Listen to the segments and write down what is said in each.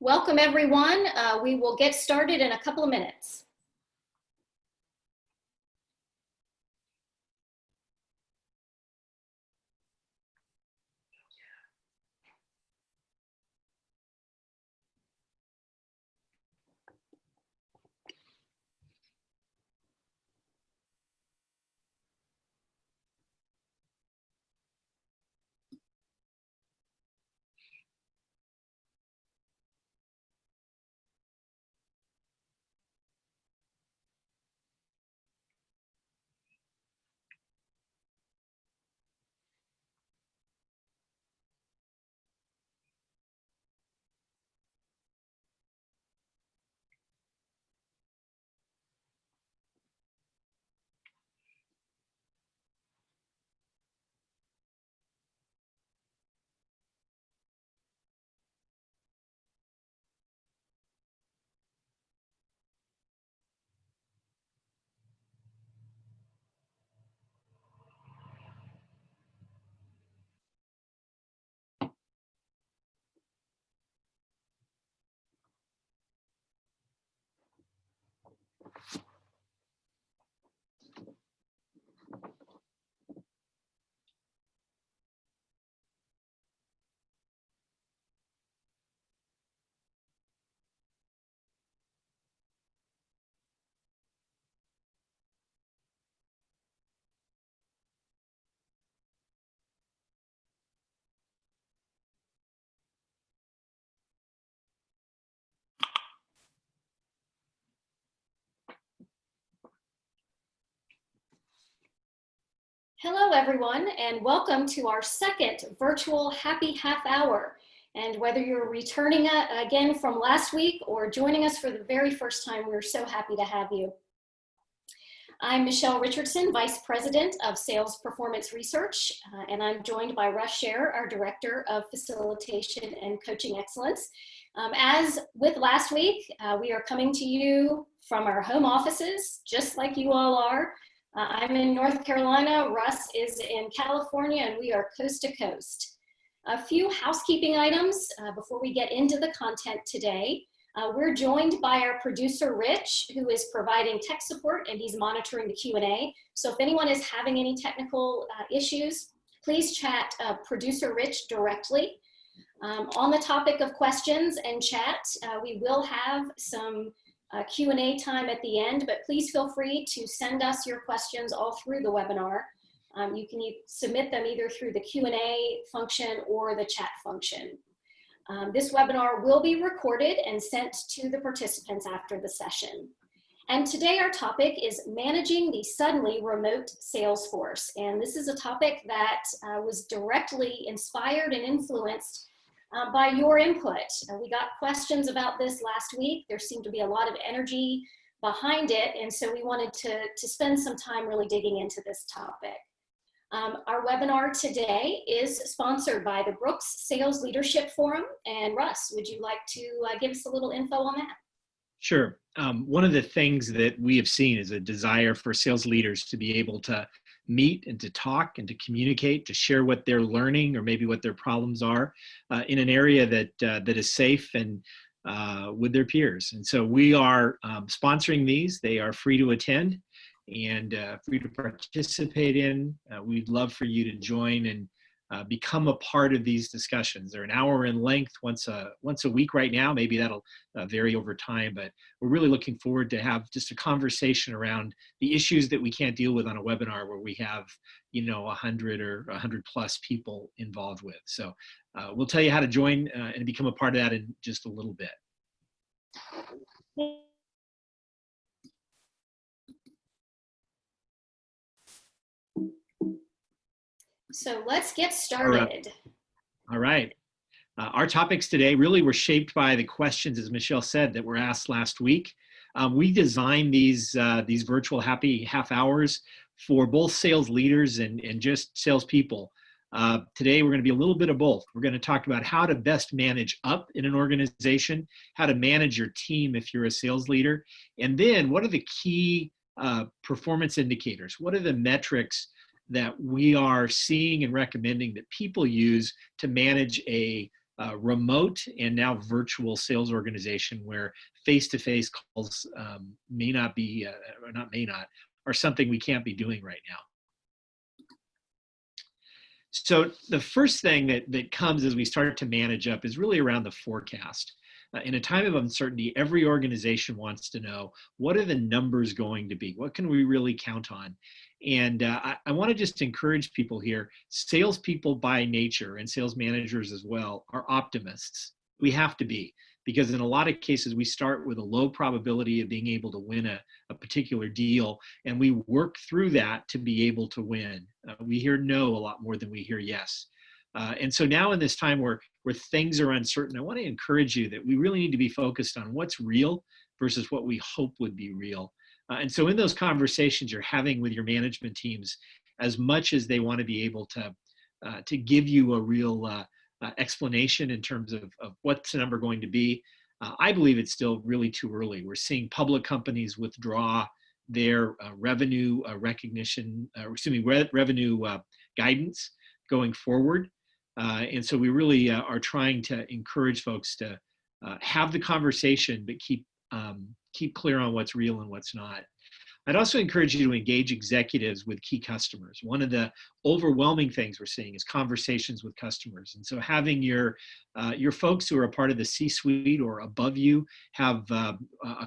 Welcome everyone. We will get started in a couple of minutes. Hello everyone, and welcome to our second virtual Happy Half Hour. And whether you're returning again from last week or joining us for the very first time, we're so happy to have you. I'm Michelle Richardson, Vice President of Sales Performance Research, and I'm joined by Russ, our Director of Facilitation and Coaching Excellence. As with last week, we are coming to you from our home offices, just like you all are. I'm in North Carolina, Russ is in California, and we are coast to coast. A few housekeeping items before we get into the content today. We're joined by our producer, Rich, who is providing tech support, and he's monitoring the Q&A. So if anyone is having any technical issues, please chat producer Rich directly. On the topic of questions and chat, we will have some Q&A time at the end, but please feel free to send us your questions all through the webinar. You can submit them either through the Q&A function or the chat function. This webinar will be recorded and sent to the participants after the session. And today our topic is managing the suddenly remote sales force. And this is a topic that was directly inspired and influenced by your input. We got questions about this last week. There seemed to be a lot of energy behind it, and so we wanted to spend some time really digging into this topic. Our webinar today is sponsored by the Brooks Sales Leadership Forum, and Russ, would you like to give us a little info on that? Sure. One of the things that we have seen is a desire for sales leaders to be able to meet and to talk and to communicate, to share what they're learning or maybe what their problems are in an area that is safe and with their peers. And so we are sponsoring these. They are free to attend and free to participate in. We'd love for you to join and become a part of these discussions. They're an hour in length once a week right now. Maybe that'll vary over time, but we're really looking forward to have just a conversation around the issues that we can't deal with on a webinar where we have, 100 or 100 plus people involved with. So we'll tell you how to join and become a part of that in just a little bit. So let's get started. All right. Our topics today really were shaped by the questions, as Michelle said, that were asked last week. We designed these virtual happy half hours for both sales leaders and just salespeople. Today, we're going to be a little bit of both. We're going to talk about how to best manage up in an organization, how to manage your team if you're a sales leader, and then what are the key performance indicators? What are the metrics that we are seeing and recommending that people use to manage a remote and now virtual sales organization where face-to-face calls may not be, or not may not, are something we can't be doing right now. So the first thing that comes as we start to manage up is really around the forecast. In a time of uncertainty, every organization wants to know, what are the numbers going to be? What can we really count on? And I want to just encourage people here, salespeople by nature and sales managers as well are optimists. We have to be, because in a lot of cases, we start with a low probability of being able to win a particular deal, and we work through that to be able to win. We hear no a lot more than we hear yes. And so now in this time where things are uncertain, I want to encourage you that we really need to be focused on what's real versus what we hope would be real. And so in those conversations you're having with your management teams, as much as they want to be able to give you a real explanation in terms of what's the number going to be, I believe it's still really too early. We're seeing public companies withdraw their revenue recognition, revenue guidance going forward. And so we really are trying to encourage folks to have the conversation, but keep clear on what's real and what's not. I'd also encourage you to engage executives with key customers. One of the overwhelming things we're seeing is conversations with customers. And so having your folks who are a part of the C-suite or above you have a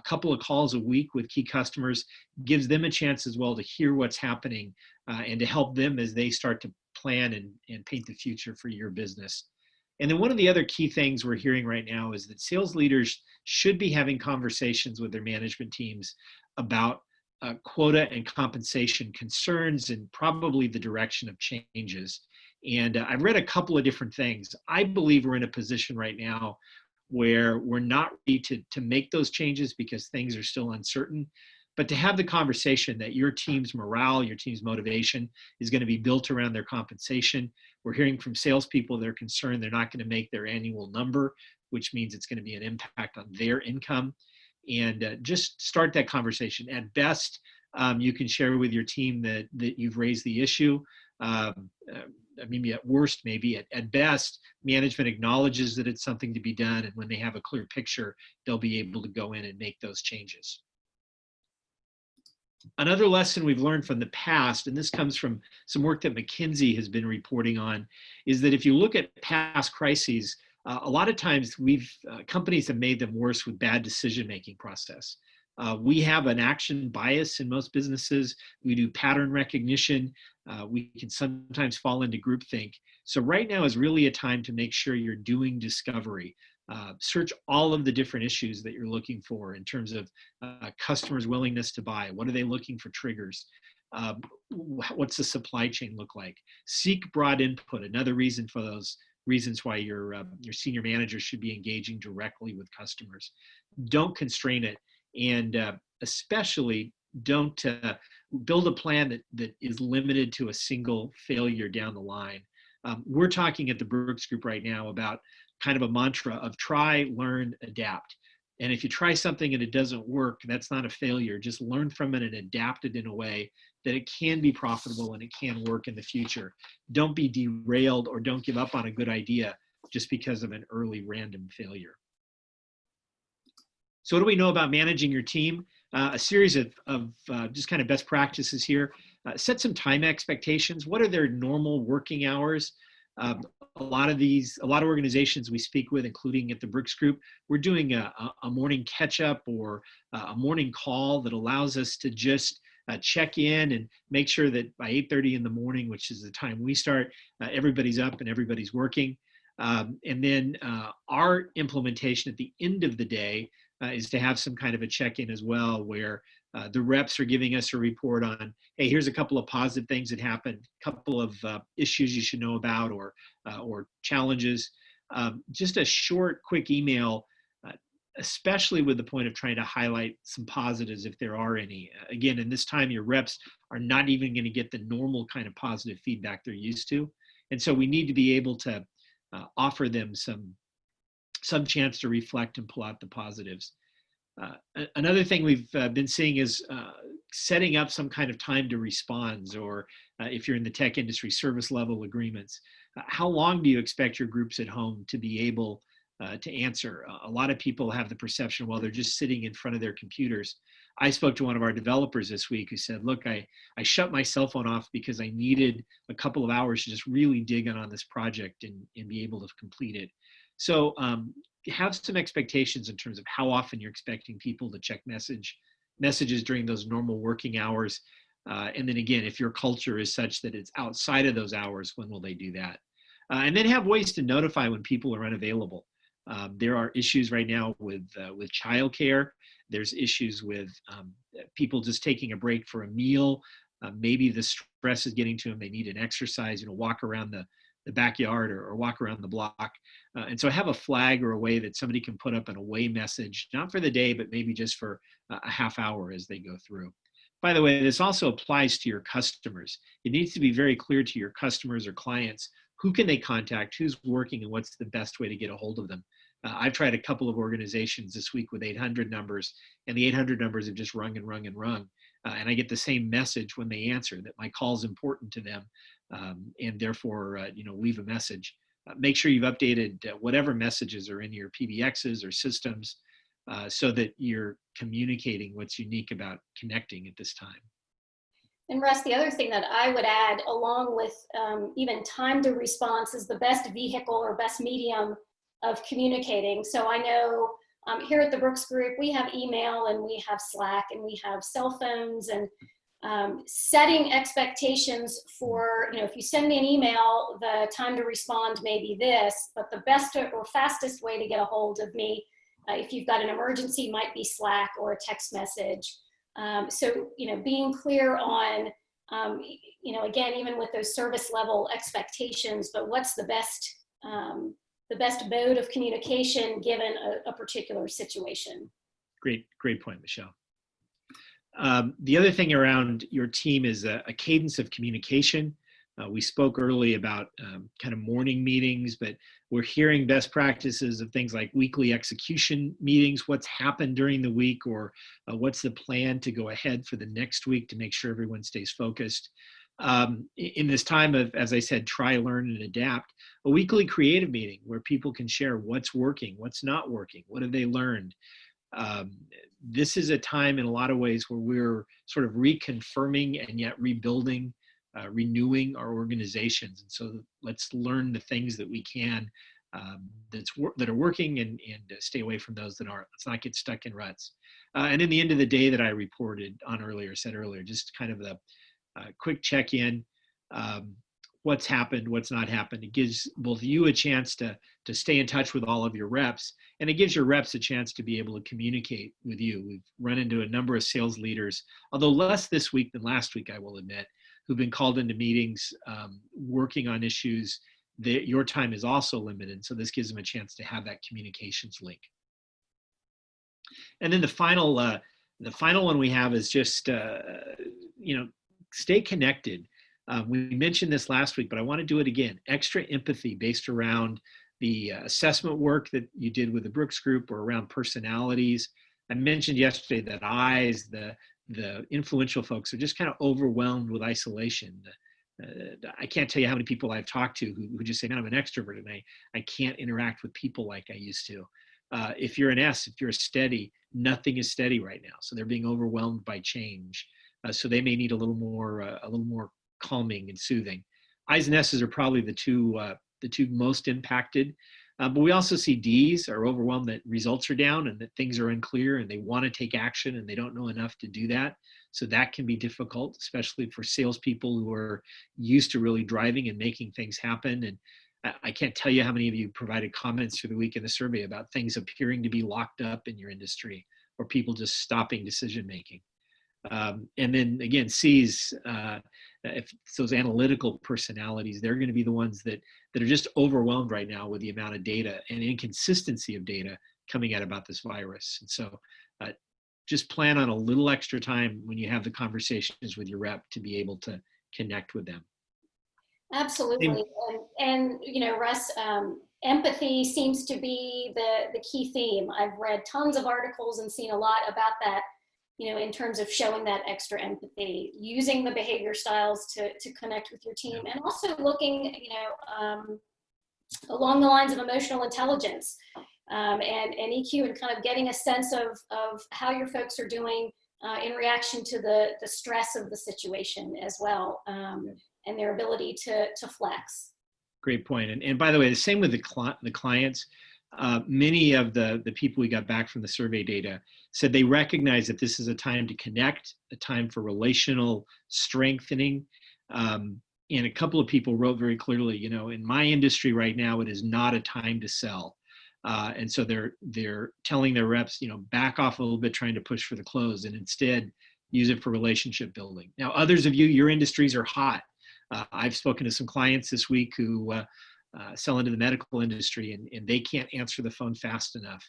couple of calls a week with key customers gives them a chance as well to hear what's happening and to help them as they start to plan and paint the future for your business. And then one of the other key things we're hearing right now is that sales leaders should be having conversations with their management teams about quota and compensation concerns and probably the direction of changes. And I've read a couple of different things. I believe we're in a position right now where we're not ready to make those changes because things are still uncertain. But to have the conversation that your team's morale, your team's motivation is going to be built around their compensation. We're hearing from salespeople they're concerned they're not going to make their annual number, which means it's going to be an impact on their income. And just start that conversation. At best, you can share with your team that you've raised the issue. Maybe at worst, maybe at best, management acknowledges that it's something to be done. And when they have a clear picture, they'll be able to go in and make those changes. Another lesson we've learned from the past, and this comes from some work that McKinsey has been reporting on, is that if you look at past crises, a lot of times companies have made them worse with bad decision-making process. We have an action bias in most businesses. We do pattern recognition. We can sometimes fall into groupthink. So right now is really a time to make sure you're doing discovery. Search all of the different issues that you're looking for in terms of customers' willingness to buy. What are they looking for triggers? What's the supply chain look like? Seek broad input. Another reason for those reasons why your senior manager should be engaging directly with customers. Don't constrain it, and especially don't build a plan that is limited to a single failure down the line. We're talking at the Brooks Group right now about kind of a mantra of try, learn, adapt. And if you try something and it doesn't work, that's not a failure. Just learn from it and adapt it in a way that it can be profitable and it can work in the future. Don't be derailed or don't give up on a good idea just because of an early random failure. So what do we know about managing your team? A series of just kind of best practices here. Set some time expectations. What are their normal working hours? A lot of organizations we speak with, including at the Brooks Group, we're doing a morning catch-up or a morning call that allows us to just check in and make sure that by 8:30 in the morning, which is the time we start, everybody's up and everybody's working. And then our implementation at the end of the day is to have some kind of a check-in as well, where the reps are giving us a report on, hey, here's a couple of positive things that happened, a couple of issues you should know about or challenges. Just a short, quick email, especially with the point of trying to highlight some positives if there are any. Again, in this time, your reps are not even going to get the normal kind of positive feedback they're used to. And so we need to be able to offer them some chance to reflect and pull out the positives. Another thing we've been seeing is setting up some kind of time to responds, or if you're in the tech industry, service level agreements. How long do you expect your groups at home to be able to answer? A lot of people have the perception, well, they're just sitting in front of their computers. I spoke to one of our developers this week who said, look, I shut my cell phone off because I needed a couple of hours to just really dig in on this project and be able to complete it. So have some expectations in terms of how often you're expecting people to check messages during those normal working hours. And then again, if your culture is such that it's outside of those hours, when will they do that? And then have ways to notify when people are unavailable. There are issues right now with childcare. There's issues with people just taking a break for a meal. Maybe the stress is getting to them. They need an exercise, walk around the backyard or walk around the block. And so have a flag or a way that somebody can put up an away message, not for the day, but maybe just for a half hour as they go through. By the way, this also applies to your customers. It needs to be very clear to your customers or clients who can they contact, who's working, and what's the best way to get a hold of them. I've tried a couple of organizations this week with 800 numbers, and the 800 numbers have just rung and rung and rung. And I get the same message when they answer that my call is important to them, and therefore, leave a message. Make sure you've updated whatever messages are in your PBXs or systems so that you're communicating what's unique about connecting at this time. And Russ, the other thing that I would add, along with even time to response, is the best vehicle or best medium of communicating. So I know here at the Brooks Group, we have email and we have Slack and we have cell phones, and setting expectations for, if you send me an email, the time to respond may be this, but the best or fastest way to get a hold of me, if you've got an emergency, might be Slack or a text message. So, being clear on, again, even with those service level expectations, but what's the best mode of communication given a particular situation. Great point, Michelle. The other thing around your team is a cadence of communication. We spoke early about kind of morning meetings, but we're hearing best practices of things like weekly execution meetings, what's happened during the week, or what's the plan to go ahead for the next week to make sure everyone stays focused. In this time of, as I said, try, learn, and adapt, a weekly creative meeting where people can share what's working, what's not working, what have they learned. This is a time in a lot of ways where we're sort of reconfirming and yet rebuilding, renewing our organizations. And so let's learn the things that we can that are working and stay away from those that aren't. Let's not get stuck in ruts. And in the end of the day that I said earlier, just kind of the quick check-in, what's happened, what's not happened. It gives both you a chance to stay in touch with all of your reps, and it gives your reps a chance to be able to communicate with you. We've run into a number of sales leaders, although less this week than last week, I will admit, who've been called into meetings working on issues that your time is also limited. So this gives them a chance to have that communications link. And then the final one we have is just, stay connected. We mentioned this last week, but I want to do it again. Extra empathy based around the assessment work that you did with the Brooks Group or around personalities. I mentioned yesterday that the influential folks are just kind of overwhelmed with isolation. I can't tell you how many people I've talked to who just say, man, I'm an extrovert and I can't interact with people like I used to. If you're an S, if you're a steady, nothing is steady right now. So they're being overwhelmed by change. So they may need a little more calming and soothing. I's and S's are probably the two most impacted. But we also see D's are overwhelmed that results are down and that things are unclear and they want to take action and they don't know enough to do that. So that can be difficult, especially for salespeople who are used to really driving and making things happen. And I can't tell you how many of you provided comments through the week in the survey about things appearing to be locked up in your industry or people just stopping decision making. And then again, C's, if it's those analytical personalities, they're going to be the ones that are just overwhelmed right now with the amount of data and inconsistency of data coming out about this virus. And so just plan on a little extra time when you have the conversations with your rep to be able to connect with them. Absolutely. And Russ, empathy seems to be the key theme. I've read tons of articles and seen a lot about that. in terms of showing that extra empathy, using the behavior styles to connect with your team, and also looking, along the lines of emotional intelligence and EQ, and kind of getting a sense of how your folks are doing in reaction to the stress of the situation as well, and their ability to flex. Great point. And by the way, the same with the clients. Many of the people we got back from the survey data said they recognize that this is a time to connect, a time for relational strengthening. And a couple of people wrote very clearly, in my industry right now, it is not a time to sell. And so they're telling their reps, back off a little bit, trying to push for the close, and instead use it for relationship building. Now, others of you, your industries are hot. I've spoken to some clients this week who sell into the medical industry, and they can't answer the phone fast enough.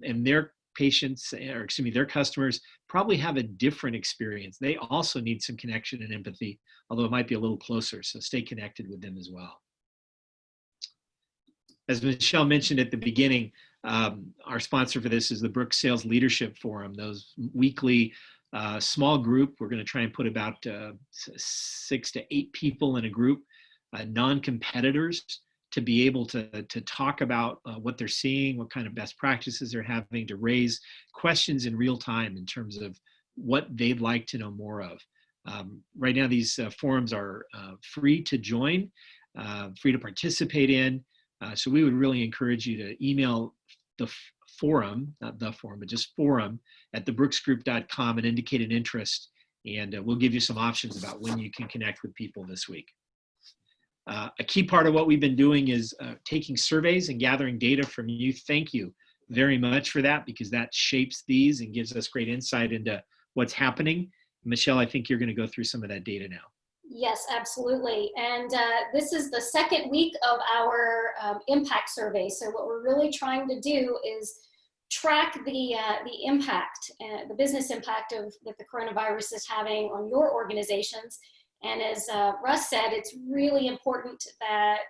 And their patients, their customers probably have a different experience. They also need some connection and empathy, although it might be a little closer. So stay connected with them as well. As Michelle mentioned at the beginning, our sponsor for this is the Brooks Sales Leadership Forum, those weekly small group. We're going to try and put about 6 to 8 people in a group, non-competitors, to be able to talk about what they're seeing, what kind of best practices they're having, to raise questions in real time in terms of what they'd like to know more of. Right now, these forums are free to join, free to participate in. So we would really encourage you to email the forum, not the forum, but just forum at thebrooksgroup.com and indicate an interest. And we'll give you some options about when you can connect with people this week. A key part of what we've been doing is taking surveys and gathering data from you. Thank you very much for that, because that shapes these and gives us great insight into what's happening. Michelle, I think you're going to go through some of that data now. Yes, absolutely. And this is the second week of our impact survey. So what we're really trying to do is track the impact, the business impact that the coronavirus is having on your organizations. And as Russ said, it's really important that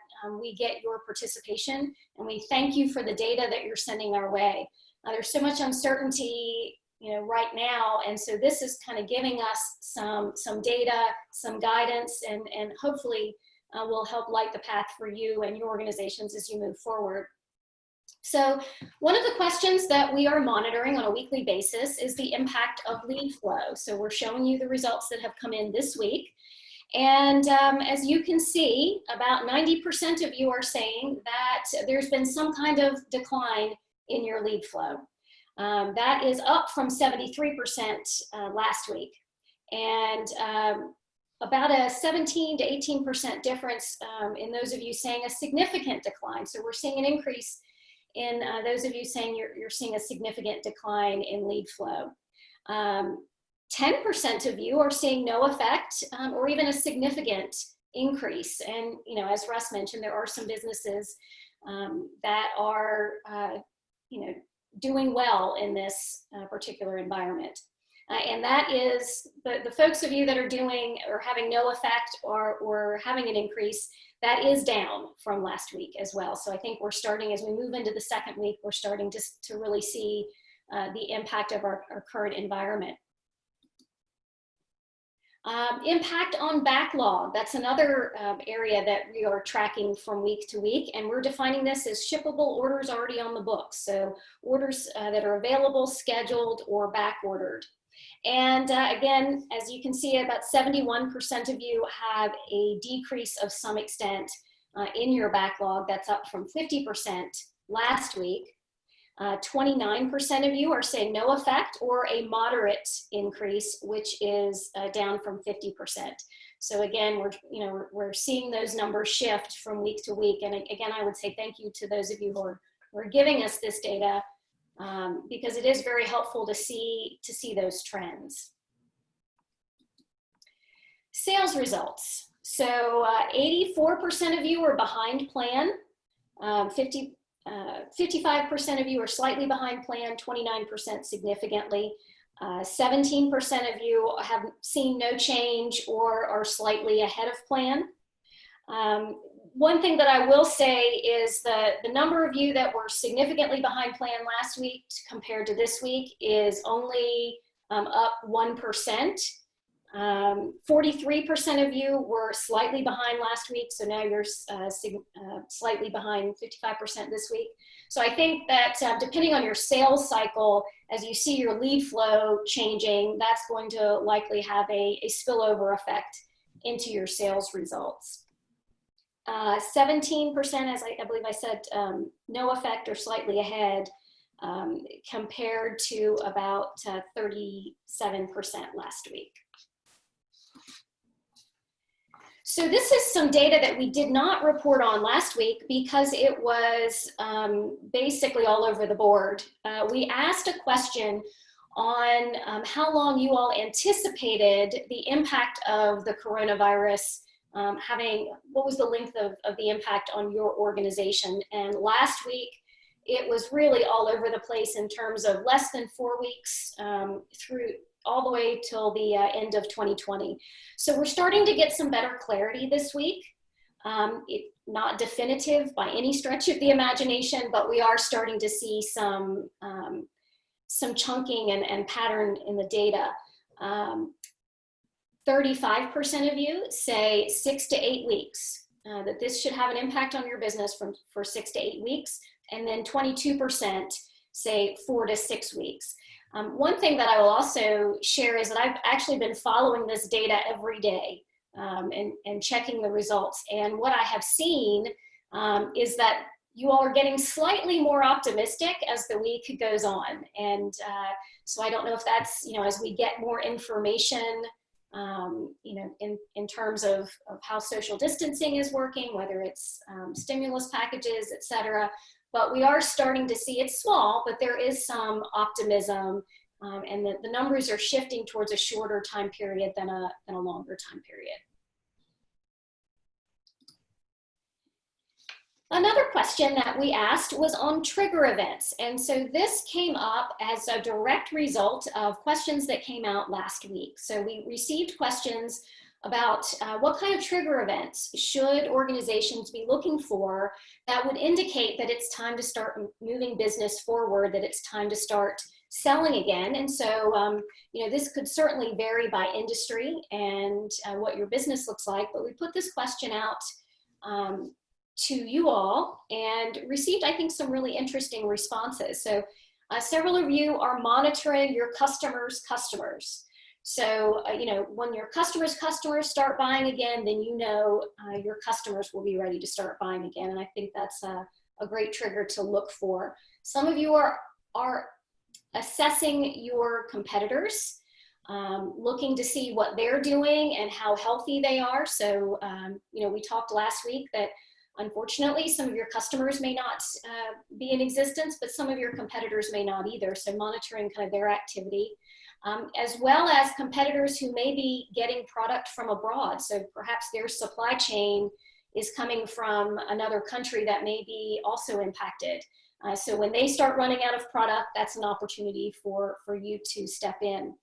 we get your participation, and we thank you for the data that you're sending our way. There's so much uncertainty right now, and so this is kind of giving us some data, some guidance, and hopefully will help light the path for you and your organizations as you move forward. So one of the questions that we are monitoring on a weekly basis is the impact of lead flow. So we're showing you the results that have come in this week. And as you can see, about 90% of you are saying that there's been some kind of decline in your lead flow. That is up from 73% last week. And about a 17 to 18% difference in those of you saying a significant decline. So we're seeing an increase in those of you saying you're seeing a significant decline in lead flow. 10% of you are seeing no effect or even a significant increase. And, as Russ mentioned, there are some businesses that are, doing well in this particular environment. And that is the folks of you that are doing or having no effect or having an increase, that is down from last week as well. So I think we're starting, as we move into the second week, we're starting to really see the impact of our current environment. Impact on backlog. That's another area that we are tracking from week to week, and we're defining this as shippable orders already on the books. So orders that are available, scheduled, or back ordered. And again, as you can see, about 71% of you have a decrease of some extent in your backlog. That's up from 50% last week. 29% of you are saying no effect or a moderate increase, which is down from 50%. So again, we're seeing those numbers shift from week to week. And again, I would say thank you to those of you who are giving us this data because it is very helpful to see those trends. Sales results. So 84% of you are behind plan. 55% of you are slightly behind plan, 29% significantly. 17% of you have seen no change or are slightly ahead of plan. One thing that I will say is the number of you that were significantly behind plan last week compared to this week is only up 1%. 43% of you were slightly behind last week, so now you're slightly behind 55% this week. So I think that depending on your sales cycle, as you see your lead flow changing, that's going to likely have a spillover effect into your sales results. 17%, as I believe I said, no effect or slightly ahead, compared to about 37% last week. So this is some data that we did not report on last week because it was basically all over the board. We asked a question on how long you all anticipated the impact of the coronavirus what was the length of the impact on your organization. And last week, it was really all over the place in terms of less than 4 weeks through all the way till the end of 2020. So we're starting to get some better clarity this week. Not definitive by any stretch of the imagination, but we are starting to see some chunking and pattern in the data. 35% of you say 6 to 8 weeks, that this should have an impact on your business for 6 to 8 weeks. And then 22% say 4 to 6 weeks. One thing that I will also share is that I've actually been following this data every day and checking the results. And what I have seen is that you all are getting slightly more optimistic as the week goes on. And so I don't know if that's, as we get more information, in terms of how social distancing is working, whether it's stimulus packages, et cetera. But we are starting to see, it's small, but there is some optimism, and the numbers are shifting towards a shorter time period than a longer time period. Another question that we asked was on trigger events. And so this came up as a direct result of questions that came out last week. So we received questions about what kind of trigger events should organizations be looking for that would indicate that it's time to start moving business forward, that it's time to start selling again. And so, this could certainly vary by industry and what your business looks like, but we put this question out to you all and received, I think, some really interesting responses. So several of you are monitoring your customers' customers. So, when your customers' customers start buying again, then your customers will be ready to start buying again. And I think that's a great trigger to look for. Some of you are assessing your competitors, looking to see what they're doing and how healthy they are. So, we talked last week that unfortunately, some of your customers may not be in existence, but some of your competitors may not either. So monitoring kind of their activity. As well as competitors who may be getting product from abroad. So perhaps their supply chain is coming from another country that may be also impacted. So when they start running out of product, that's an opportunity for you to step in.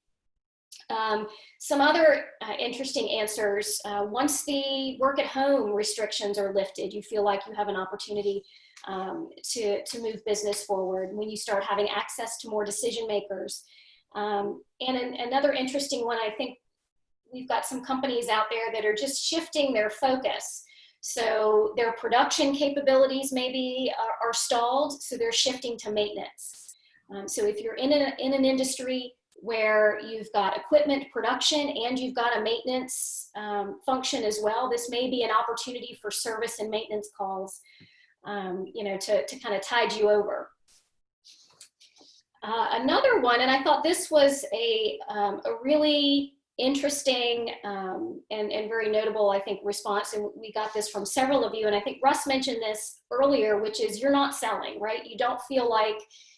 Some other interesting answers. Once the work at home restrictions are lifted, you feel like you have an opportunity to move business forward when you start having access to more decision makers. And another interesting one, I think we've got some companies out there that are just shifting their focus. So their production capabilities maybe are stalled, so they're shifting to maintenance. So if you're in an industry where you've got equipment production and you've got a maintenance function as well, this may be an opportunity for service and maintenance calls, to kind of tide you over. Another one, and I thought this was a really interesting and very notable, I think, response, and we got this from several of you, and I think Russ mentioned this earlier, which is you're not selling, right? You don't feel like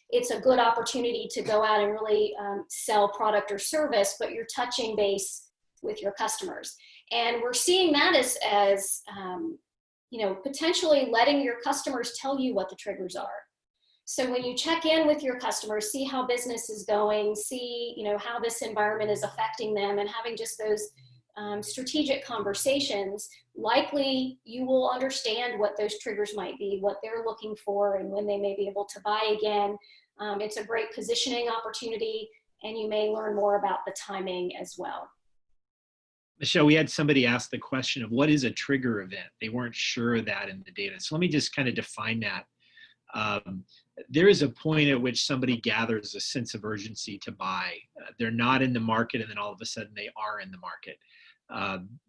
it's a good opportunity to go out and really sell product or service, but you're touching base with your customers. And we're seeing that as potentially letting your customers tell you what the triggers are. So when you check in with your customers, see how business is going, see how this environment is affecting them, and having just those strategic conversations, likely you will understand what those triggers might be, what they're looking for, and when they may be able to buy again. It's a great positioning opportunity, and you may learn more about the timing as well. Michelle, we had somebody ask the question of what is a trigger event? They weren't sure of that in the data. So let me just kind of define that. Um, there is a point at which somebody gathers a sense of urgency to buy. They're not in the market, and then all of a sudden they are in the market.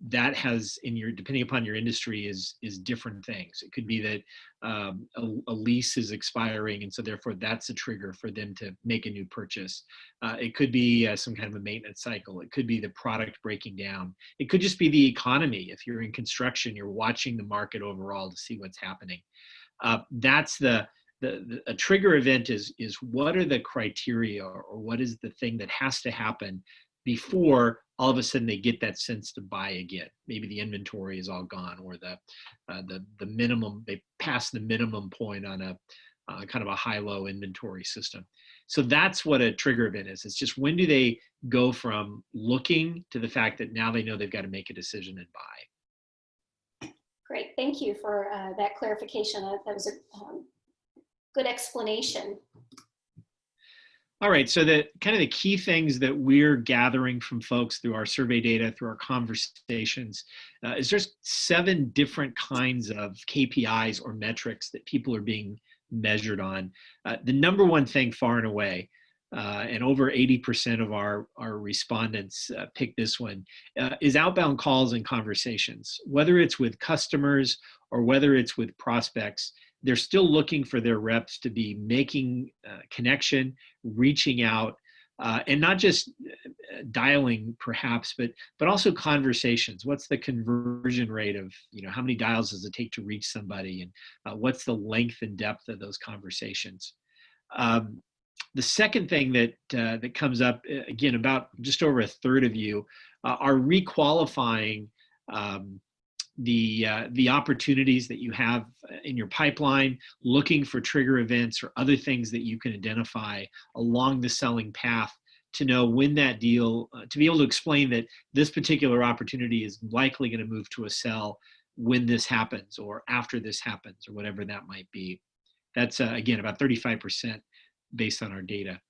That has, depending upon your industry, is different things. It could be that a lease is expiring, and so therefore that's a trigger for them to make a new purchase. It could be some kind of a maintenance cycle. It could be the product breaking down. It could just be the economy. If you're in construction, you're watching the market overall to see what's happening. That's a trigger event is what are the criteria, or what is the thing that has to happen before all of a sudden they get that sense to buy again. Maybe the inventory is all gone, or the minimum, they pass the minimum point on a kind of a high-low inventory system. So that's what a trigger event is. It's just when do they go from looking to the fact that now they know they've got to make a decision and buy. Great, thank you for that clarification. That was a good explanation. All right, so the kind of the key things that we're gathering from folks through our survey data, through our conversations, is there's 7 different kinds of KPIs or metrics that people are being measured on. The number one thing far and away, and over 80% of our respondents pick this one, is outbound calls and conversations. Whether it's with customers or whether it's with prospects, they're still looking for their reps to be making connection, reaching out, and not just dialing perhaps, but also conversations. What's the conversion rate of, how many dials does it take to reach somebody, and what's the length and depth of those conversations? The second thing that comes up, again, about just over a third of you are requalifying the opportunities that you have in your pipeline, looking for trigger events or other things that you can identify along the selling path to know when that deal, to be able to explain that this particular opportunity is likely going to move to a sell when this happens, or after this happens, or whatever that might be. That's, again, about 35% based on our data.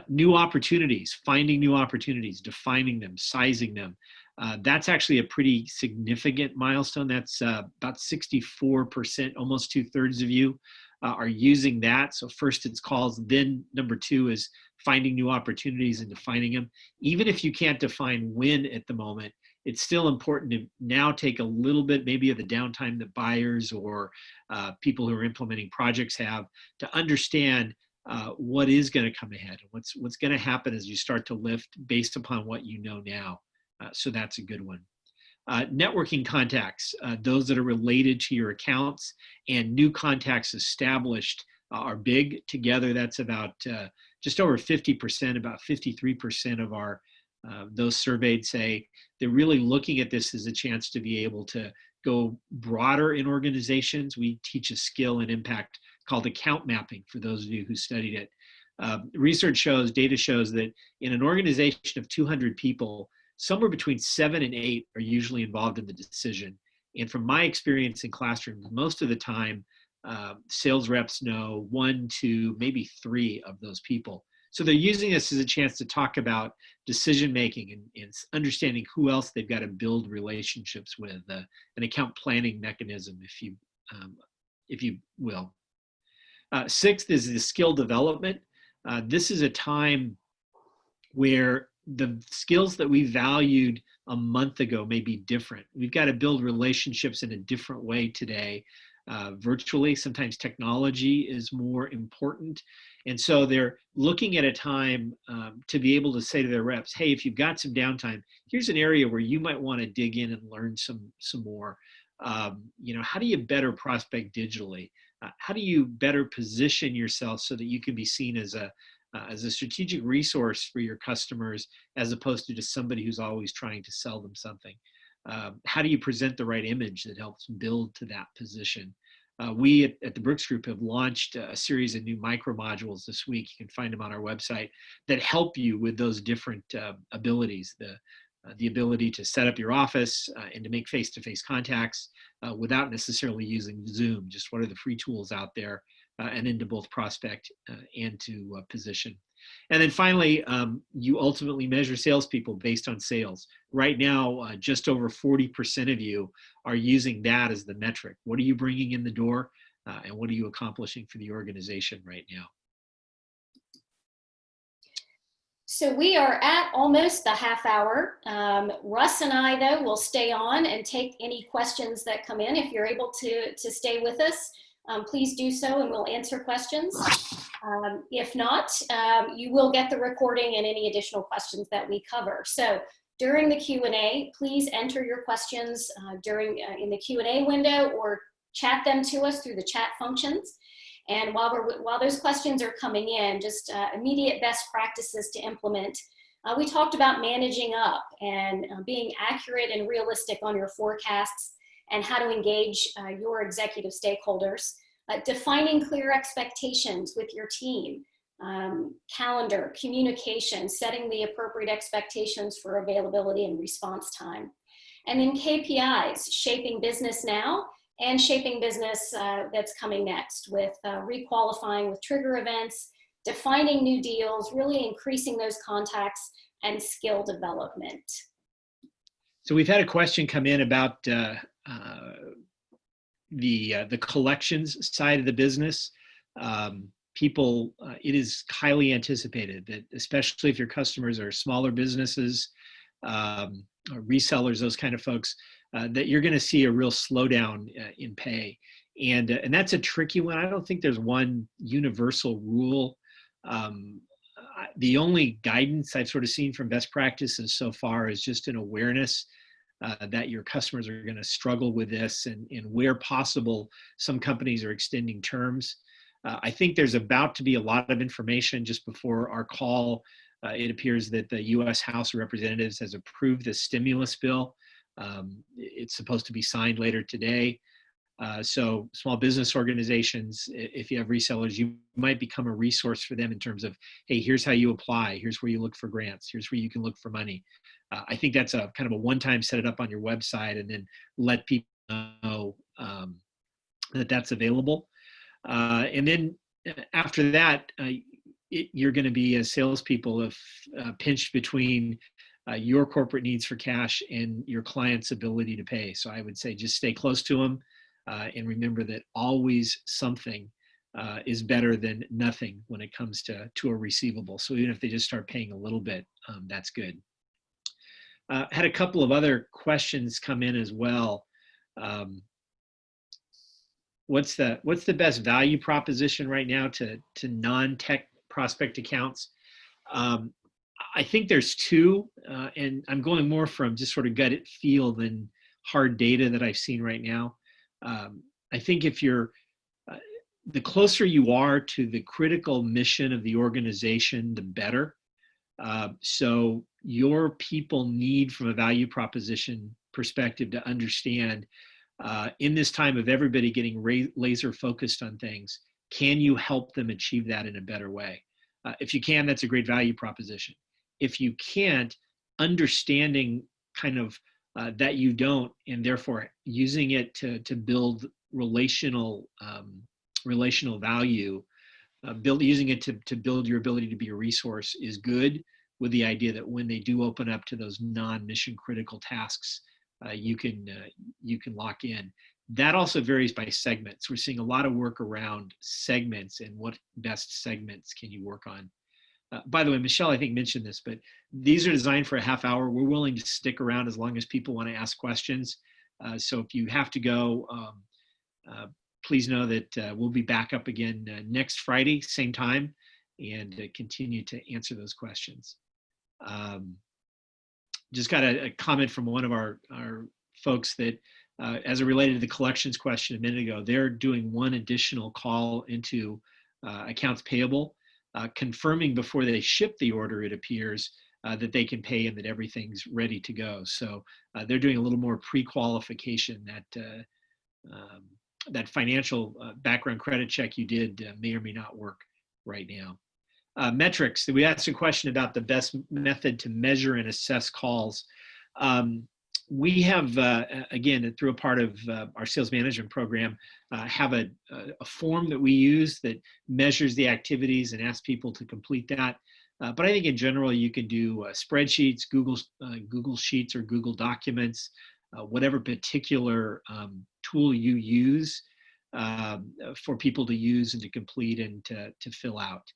New opportunities, finding new opportunities, defining them, sizing them. That's actually a pretty significant milestone. That's about 64%, almost 2/3 of you are using that. So first it's calls, then number 2 is finding new opportunities and defining them. Even if you can't define when at the moment, it's still important to now take a little bit maybe of the downtime that buyers or people who are implementing projects have to understand what is going to come ahead, what's going to happen as you start to lift based upon what you know now. So that's a good one. Networking contacts, those that are related to your accounts, and new contacts established are big. Together, that's about just over 50%, about 53% of our those surveyed say they're really looking at this as a chance to be able to go broader in organizations. We teach a skill and impact called account mapping for those of you who studied it. Research shows, data shows that in an organization of 200 people, somewhere between 7 and 8 are usually involved in the decision. And from my experience in classrooms, most of the time, sales reps know 1, 2, maybe 3 of those people. So they're using this as a chance to talk about decision making and understanding who else they've got to build relationships with, an account planning mechanism, if you will. 6th is the skill development. This is a time where the skills that we valued a month ago may be different. We've got to build relationships in a different way today. Virtually, sometimes technology is more important. And so they're looking at a time to be able to say to their reps, hey, if you've got some downtime, here's an area where you might want to dig in and learn some more. How do you better prospect digitally? How do you better position yourself so that you can be seen as a strategic resource for your customers, as opposed to just somebody who's always trying to sell them something? How do you present the right image that helps build to that position? We at the Brooks Group have launched a series of new micro modules this week. You can find them on our website that help you with those different abilities. The ability to set up your office and to make face-to-face contacts without necessarily using Zoom. Just what are the free tools out there, and then to both prospect and to position. And then finally, you ultimately measure salespeople based on sales. Right now, just over 40% of you are using that as the metric. What are you bringing in the door, and what are you accomplishing for the organization right now? So we are at almost the half hour. Russ and I, though, will stay on and take any questions that come in. If you're able to stay with us, please do so and we'll answer questions. If not, you will get the recording and any additional questions that we cover. So during the Q&A, please enter your questions in the Q&A window or chat them to us through the chat functions. And while those questions are coming in, just immediate best practices to implement. We talked about managing up and being accurate and realistic on your forecasts and how to engage your executive stakeholders. Defining clear expectations with your team, calendar, communication, setting the appropriate expectations for availability and response time. And then KPIs, shaping business now and shaping business that's coming next with requalifying with trigger events, defining new deals, really increasing those contacts and skill development. So we've had a question come in about the collections side of the business. It is highly anticipated that, especially if your customers are smaller businesses, or resellers, those kind of folks, that you're going to see a real slowdown in pay. And that's a tricky one. I don't think there's one universal rule. The only guidance I've sort of seen from best practices so far is just an awareness that your customers are going to struggle with this, and where possible, some companies are extending terms. I think there's about to be a lot of information. Just before our call, it appears that the U.S. House of Representatives has approved the stimulus bill. It's supposed to be signed later today. So small business organizations, if you have resellers, you might become a resource for them in terms of, hey, here's how you apply. Here's where you look for grants. Here's where you can look for money. I think that's a kind of a one-time set it up on your website and then let people know that that's available. And then after that, you're going to be, as salespeople, pinched between your corporate needs for cash and your client's ability to pay. So I would say just stay close to them and remember that always something is better than nothing when it comes to a receivable. So even if they just start paying a little bit, that's good. Had a couple of other questions come in as well. What's the best value proposition right now to non-tech prospect accounts? I think there's two, and I'm going more from just sort of gut feel than hard data that I've seen right now. I think if you're, the closer you are to the critical mission of the organization, the better. So your people need, from a value proposition perspective, to understand in this time of everybody getting laser focused on things, can you help them achieve that in a better way? If you can, that's a great value proposition. If you can't, understanding kind of that you don't, and therefore using it to build relational value, using it to build your ability to be a resource is good, with the idea that when they do open up to those non-mission critical tasks, you can lock in. That also varies by segments. We're seeing a lot of work around segments and what best segments can you work on. By the way, Michelle, I think mentioned this, but these are designed for a half hour. We're willing to stick around as long as people want to ask questions. So if you have to go, please know that we'll be back up again next Friday, same time, and continue to answer those questions. Just got a comment from one of our folks that as it related to the collections question a minute ago, they're doing one additional call into accounts payable, confirming before they ship the order, it appears, that they can pay and that everything's ready to go. So they're doing a little more pre-qualification. That financial background credit check you did may or may not work right now. Metrics. We asked a question about the best method to measure and assess calls. We have, again, through a part of our sales management program, have a form that we use that measures the activities and asks people to complete that. But I think in general, you can do spreadsheets, Google Sheets or Google Documents, whatever particular tool you use for people to use and to complete and to fill out.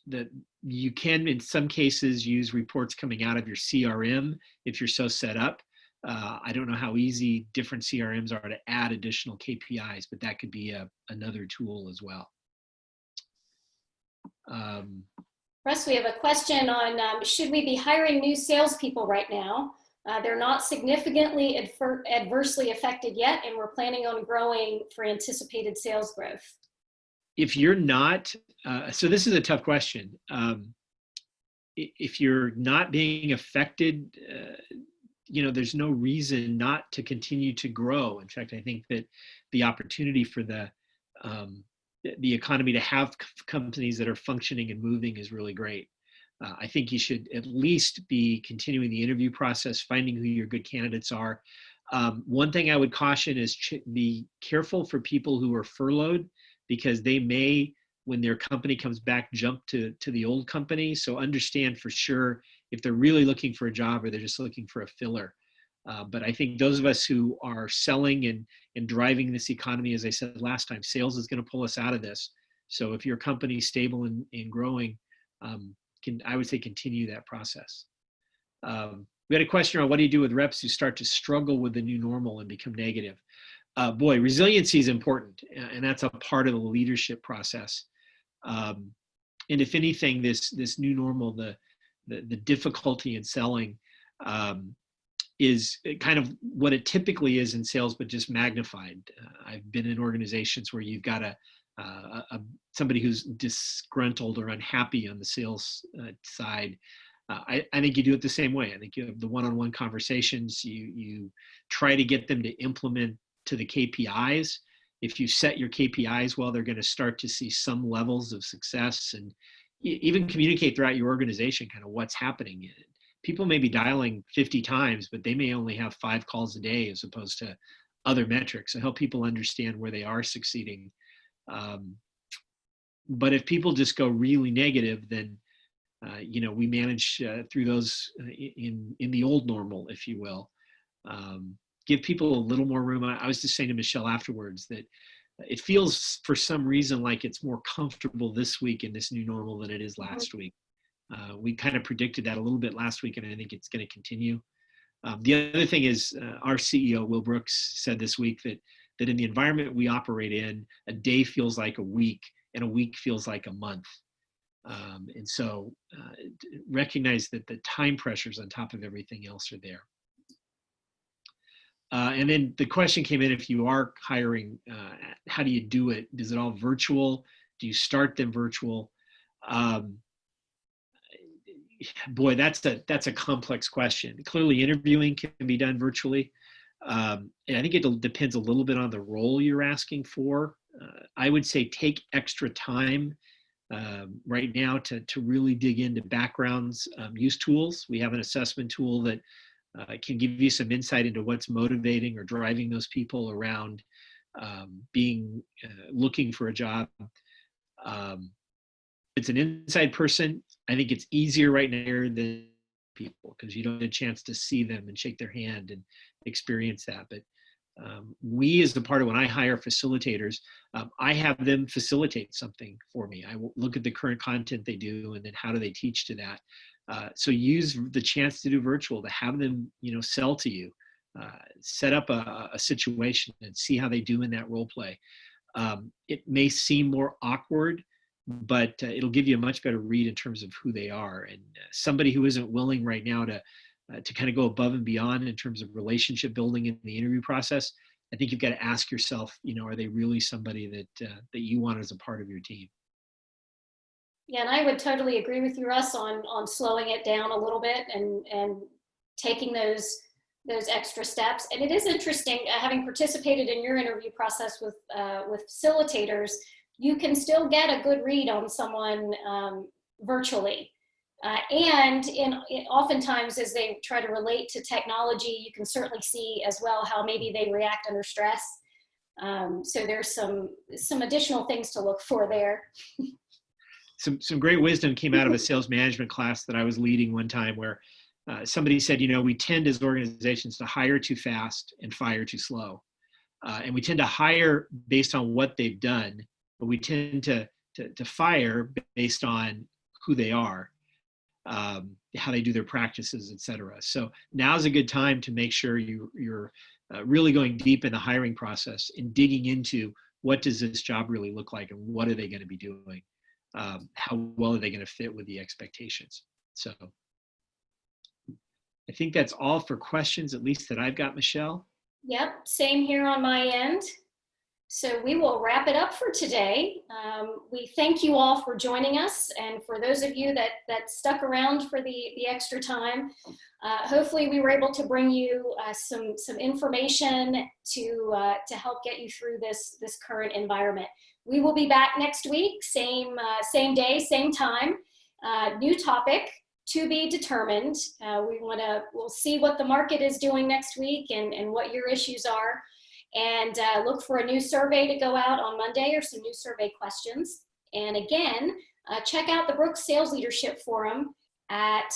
That you can, in some cases, use reports coming out of your CRM if you're so set up. I don't know how easy different CRMs are to add additional KPIs, but that could be another tool as well. Russ, we have a question on should we be hiring new salespeople right now? They're not significantly adversely affected yet, and we're planning on growing for anticipated sales growth. If you're not, so this is a tough question. If you're not being affected, there's no reason not to continue to grow. In fact, I think that the opportunity for the economy to have companies that are functioning and moving is really great. I think you should at least be continuing the interview process, finding who your good candidates are. One thing I would caution is be careful for people who are furloughed, because they may, when their company comes back, jump to the old company. So understand for sure if they're really looking for a job or they're just looking for a filler. But I think those of us who are selling and driving this economy, as I said last time, sales is going to pull us out of this. So if your company is stable and growing, I would say continue that process. We had a question on what do you do with reps who start to struggle with the new normal and become negative? Boy, resiliency is important, and that's a part of the leadership process. And if anything, this new normal, the difficulty in selling, is kind of what it typically is in sales, but just magnified. I've been in organizations where you've got somebody who's disgruntled or unhappy on the sales side. I think you do it the same way. I think you have the one-on-one conversations. You try to get them to implement to the KPIs. If you set your KPIs well, they're going to start to see some levels of success, and even communicate throughout your organization kind of what's happening. People may be dialing 50 times, but they may only have 5 calls a day as opposed to other metrics. So help people understand where they are succeeding. But if people just go really negative, then we manage through those in the old normal, if you will. Give people a little more room. I was just saying to Michelle afterwards that it feels for some reason like it's more comfortable this week in this new normal than it is last week. We kind of predicted that a little bit last week, and I think it's going to continue. The other thing is our CEO, Will Brooks, said this week that in the environment we operate in, a day feels like a week and a week feels like a month. And so recognize that the time pressures on top of everything else are there. And then the question came in, if you are hiring, how do you do it? Is it all virtual? Do you start them virtual? Boy, that's a complex question. Clearly interviewing can be done virtually. And I think it depends a little bit on the role you're asking for. I would say take extra time right now to really dig into backgrounds, use tools. We have an assessment tool that can give you some insight into what's motivating or driving those people around looking for a job. If it's an inside person, I think it's easier right now than people because you don't get a chance to see them and shake their hand and experience that. But we, as the part of when I hire facilitators, I have them facilitate something for me. I will look at the current content they do and then how do they teach to that. So use the chance to do virtual to have them, sell to you, set up a situation and see how they do in that role play. It may seem more awkward, but it'll give you a much better read in terms of who they are. And somebody who isn't willing right now to kind of go above and beyond in terms of relationship building in the interview process, I think you've got to ask yourself, are they really somebody that you want as a part of your team? Yeah, and I would totally agree with you, Russ, on slowing it down a little bit and taking those extra steps. And it is interesting, having participated in your interview process with facilitators, you can still get a good read on someone virtually. Oftentimes, as they try to relate to technology, you can certainly see as well how maybe they react under stress. So there's some additional things to look for there. Some great wisdom came out of a sales management class that I was leading one time, where somebody said, we tend as organizations to hire too fast and fire too slow. And we tend to hire based on what they've done, but we tend to fire based on who they are, how they do their practices, et cetera. So now's a good time to make sure you're really going deep in the hiring process and digging into what does this job really look like and what are they going to be doing? How well are they going to fit with the expectations? So I think that's all for questions, at least that I've got, Michelle. Yep, same here on my end. So we will wrap it up for today. We thank you all for joining us, and for those of you that stuck around for the extra time, hopefully we were able to bring you some information to help get you through this current environment. We will be back next week, same day, same time. New topic to be determined. We'll see what the market is doing next week and what your issues are. And look for a new survey to go out on Monday, or some new survey questions. And again, check out the Brooks Sales Leadership Forum at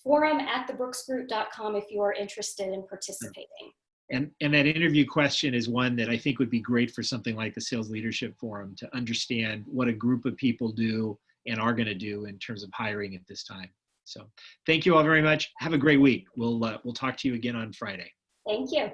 forum@thebrooksgroup.com if you are interested in participating. And that interview question is one that I think would be great for something like the Sales Leadership Forum, to understand what a group of people do and are going to do in terms of hiring at this time. So thank you all very much. Have a great week. We'll talk to you again on Friday. Thank you.